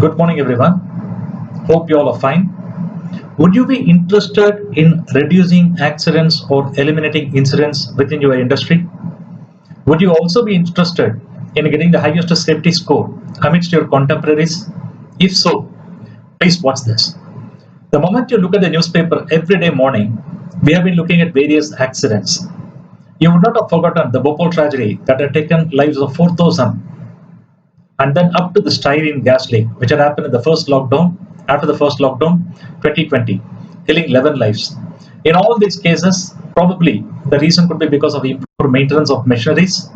Good morning, everyone. Hope you all are fine. Would you be interested in reducing accidents or eliminating incidents within your industry? Would you also be interested in getting the highest safety score amidst your contemporaries? If so, please watch this. The moment you look at the newspaper every day morning, we have been looking at various accidents. You would not have forgotten the Bhopal tragedy that had taken lives of 4,000, and then up to the styrene gas leak, which had happened in the first lockdown, after the first lockdown, 2020, killing 11 lives. In all these cases, probably the reason could be because of improper maintenance of machineries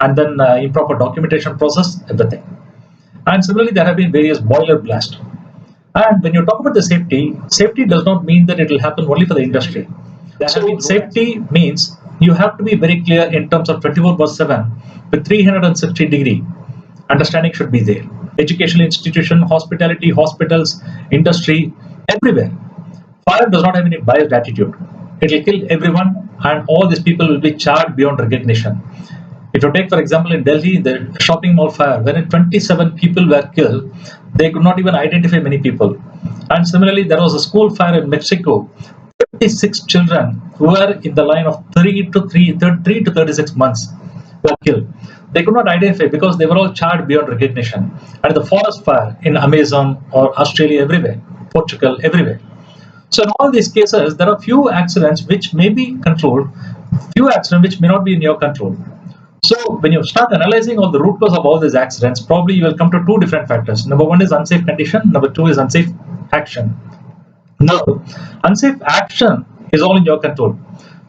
and then improper documentation process, everything. And similarly, there have been various boiler blasts. And when you talk about the safety, safety does not mean that it will happen only for the industry. So safety means you have to be very clear in terms of 24/7 with 360-degree understanding should be there. Educational institution, hospitality, hospitals, industry, everywhere. Fire does not have any biased attitude. It will kill everyone, and all these people will be charred beyond recognition. If you take, for example, in Delhi, the shopping mall fire, wherein 27 people were killed, they could not even identify many people. And similarly, there was a school fire in Mexico. 56 children who were in the line of 3 to 36 months were killed. They could not identify because they were all charred beyond recognition. And the forest fire in Amazon or Australia, everywhere, Portugal, everywhere. So in all these cases, there are few accidents which may be controlled, few accidents which may not be in your control. So when you start analyzing all the root cause of all these accidents, probably you will come to two different factors. Number one is unsafe condition. Number two is unsafe action. Now, unsafe action is all in your control.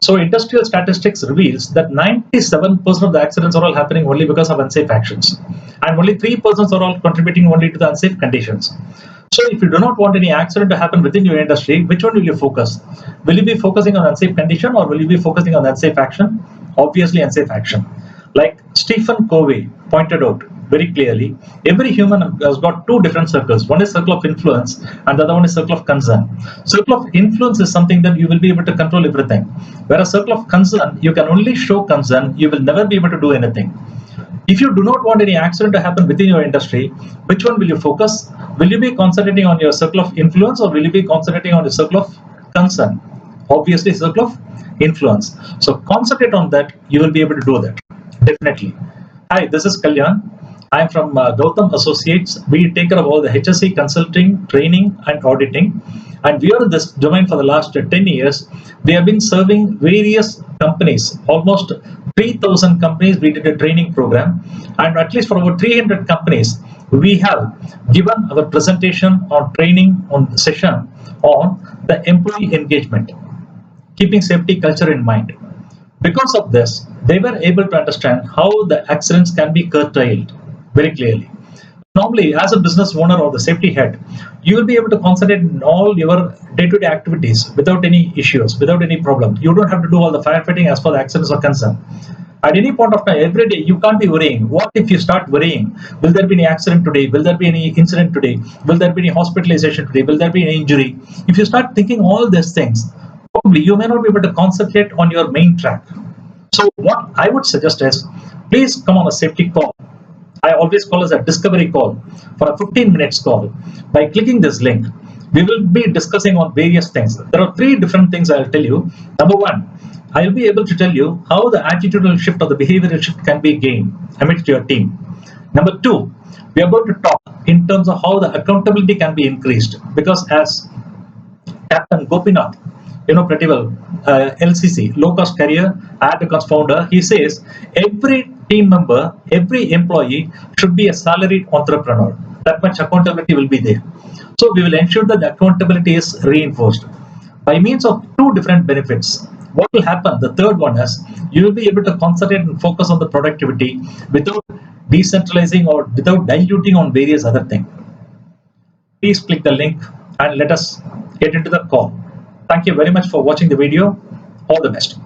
So industrial statistics reveals that 97% of the accidents are all happening only because of unsafe actions, and only 3% are all contributing only to the unsafe conditions. So if you do not want any accident to happen within your industry, which one will you focus? Will you be focusing on unsafe condition or will you be focusing on unsafe action? Obviously unsafe action. Like Stephen Covey pointed out very clearly, every human has got two different circles. One is circle of influence and the other one is circle of concern. Circle of influence is something that you will be able to control everything. Whereas circle of concern, you can only show concern, you will never be able to do anything. If you do not want any accident to happen within your industry, which one will you focus? Will you be concentrating on your circle of influence or will you be concentrating on the circle of concern? Obviously, circle of influence. So concentrate on that, you will be able to do that. Definitely. Hi, this is Kalyan. I'm from Gautam Associates. We take care of all the HSE consulting, training, and auditing. And we are in this domain for the last 10 years. We have been serving various companies, almost 3,000 companies. We did a training program. And at least for over 300 companies, we have given our presentation or training on the session on the employee engagement, keeping safety culture in mind. Because of this, they were able to understand how the accidents can be curtailed very clearly. Normally, as a business owner or the safety head, you will be able to concentrate on all your day-to-day activities without any issues, without any problem. You don't have to do all the firefighting as far as accidents are concerned. At any point of time, every day, you can't be worrying. What if you start worrying? Will there be any accident today? Will there be any incident today? Will there be any hospitalization today? Will there be any injury? If you start thinking all these things, probably you may not be able to concentrate on your main track. So what I would suggest is, please come on a safety call. I always call it a discovery call for a 15 minutes call. By clicking this link, we will be discussing on various things. There are three different things I'll tell you. Number one, I'll be able to tell you how the attitudinal shift or the behavioral shift can be gained amidst your team. Number two, we are going to talk in terms of how the accountability can be increased, because as Captain Gopinath, pretty well, LCC, low cost carrier Adcoms founder, he says every team member, every employee should be a salaried entrepreneur. That much accountability will be there. So we will ensure that the accountability is reinforced by means of two different benefits. What will happen? The third one is you will be able to concentrate and focus on the productivity without decentralizing or without diluting on various other things. Please click the link and let us get into the call. Thank you very much for watching the video. All the best.